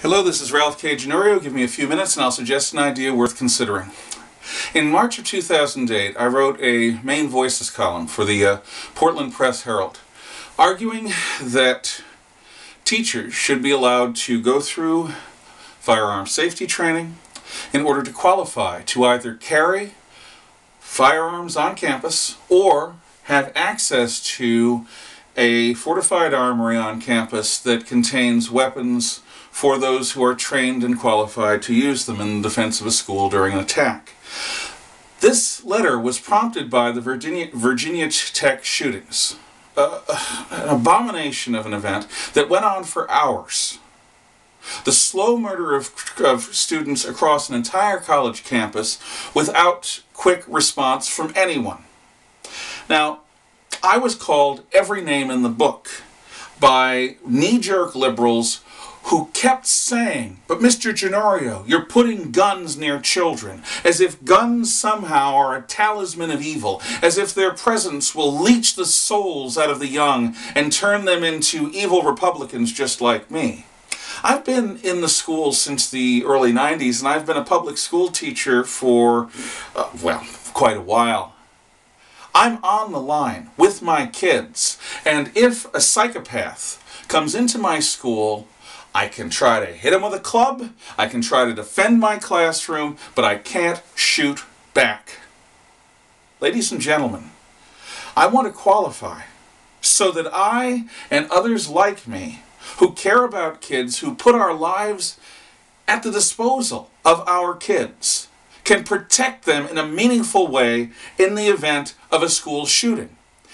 Hello, this is Ralph K. Ginorio. Give me a few minutes and I'll suggest an idea worth considering. In March of 2008, I wrote a main voices column for the Portland Press-Herald, arguing that teachers should be allowed to go through firearm safety training in order to qualify to either carry firearms on campus or have access to a fortified armory on campus that contains weapons for those who are trained and qualified to use them in the defense of a school during an attack. This letter was prompted by the Virginia Tech shootings, an abomination of an event that went on for hours. The slow murder of students across an entire college campus without quick response from anyone. Now, I was called every name in the book by knee-jerk liberals who kept saying, "But Mr. Ginorio, you're putting guns near children," as if guns somehow are a talisman of evil, as if their presence will leech the souls out of the young and turn them into evil Republicans just like me. I've been in the schools since the early 90s, and I've been a public school teacher for, quite a while. I'm on the line with my kids, and if a psychopath comes into my school, I can try to hit him with a club, I can try to defend my classroom, but I can't shoot back. Ladies and gentlemen, I want to qualify so that I and others like me who care about kids, who put our lives at the disposal of our kids, can protect them in a meaningful way in the event of a school shooting.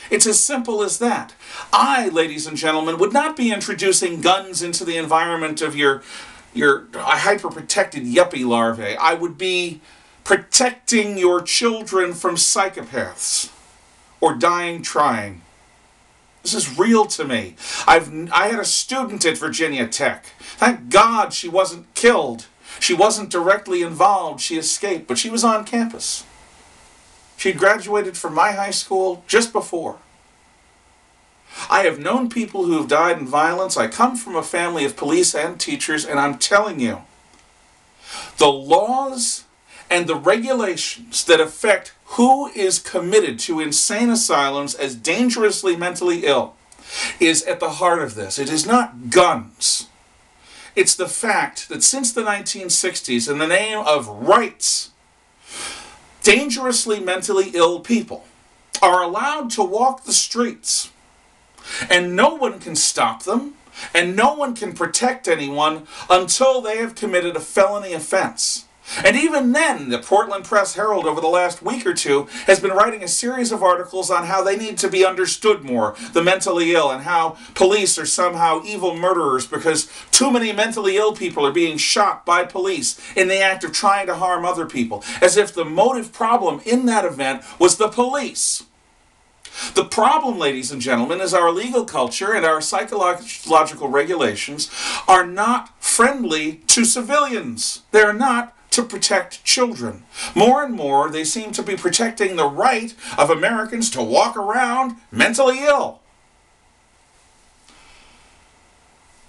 It's as simple as that. I, ladies and gentlemen, would not be introducing guns into the environment of your hyper-protected yuppie larvae. I would be protecting your children from psychopaths or dying trying. This is real to me. I had a student at Virginia Tech. Thank God she wasn't killed. She wasn't directly involved. She escaped, but she was on campus. She'd graduated from my high school just before. I have known people who have died in violence. I come from a family of police and teachers, and I'm telling you, the laws and the regulations that affect who is committed to insane asylums as dangerously mentally ill is at the heart of this. It is not guns. It's the fact that since the 1960s, in the name of rights, dangerously mentally ill people are allowed to walk the streets, and no one can stop them, and no one can protect anyone until they have committed a felony offense. And even then, the Portland Press-Herald over the last week or two has been writing a series of articles on how they need to be understood more, the mentally ill, and how police are somehow evil murderers because too many mentally ill people are being shot by police in the act of trying to harm other people, as if the motive problem in that event was the police. The problem, ladies and gentlemen, is our legal culture and our psychological regulations are not friendly to civilians. They're not to protect children. More and more, they seem to be protecting the right of Americans to walk around mentally ill.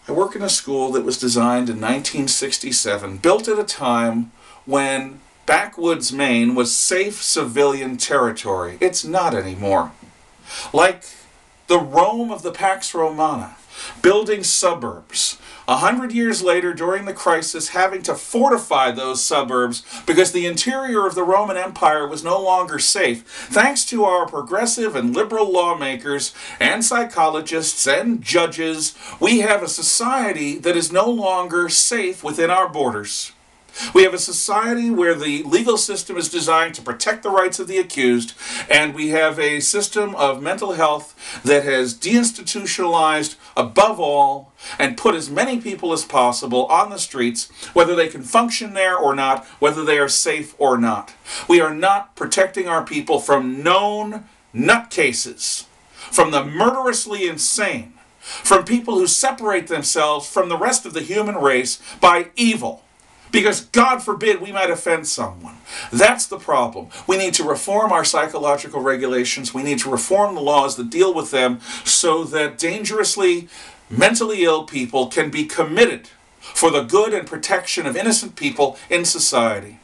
I work in a school that was designed in 1967, built at a time when backwoods Maine was safe civilian territory. It's not anymore. Like the Rome of the Pax Romana, building suburbs. 100 years later, during the crisis, having to fortify those suburbs because the interior of the Roman Empire was no longer safe, thanks to our progressive and liberal lawmakers and psychologists and judges. We have a society that is no longer safe within our borders. We have a society where the legal system is designed to protect the rights of the accused, and we have a system of mental health that has deinstitutionalized above all and put as many people as possible on the streets, whether they can function there or not, whether they are safe or not. We are not protecting our people from known nutcases, from the murderously insane, from people who separate themselves from the rest of the human race by evil. Because, God forbid, we might offend someone. That's the problem. We need to reform our psychological regulations. We need to reform the laws that deal with them so that dangerously mentally ill people can be committed for the good and protection of innocent people in society.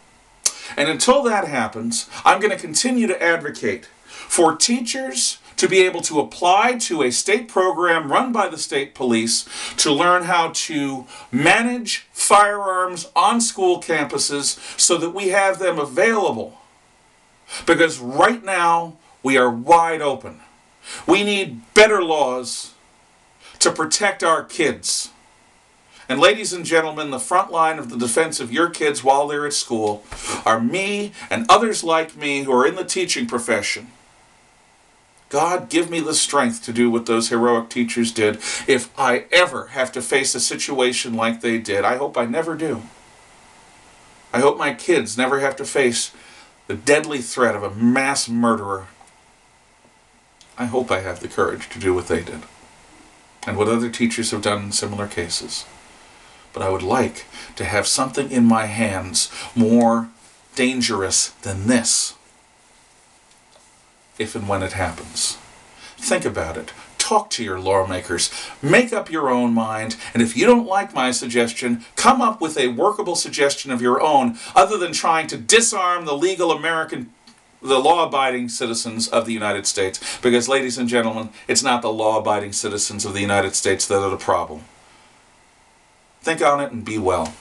And until that happens, I'm going to continue to advocate for teachers to be able to apply to a state program run by the state police to learn how to manage firearms on school campuses so that we have them available. Because right now, we are wide open. We need better laws to protect our kids. And ladies and gentlemen, the front line of the defense of your kids while they're at school are me and others like me who are in the teaching profession. God, give me the strength to do what those heroic teachers did if I ever have to face a situation like they did. I hope I never do. I hope my kids never have to face the deadly threat of a mass murderer. I hope I have the courage to do what they did and what other teachers have done in similar cases. But I would like to have something in my hands more dangerous than this, if and when it happens. Think about it. Talk to your lawmakers. Make up your own mind. And if you don't like my suggestion, come up with a workable suggestion of your own, other than trying to disarm the law-abiding citizens of the United States. Because, ladies and gentlemen, it's not the law-abiding citizens of the United States that are the problem. Think on it and be well.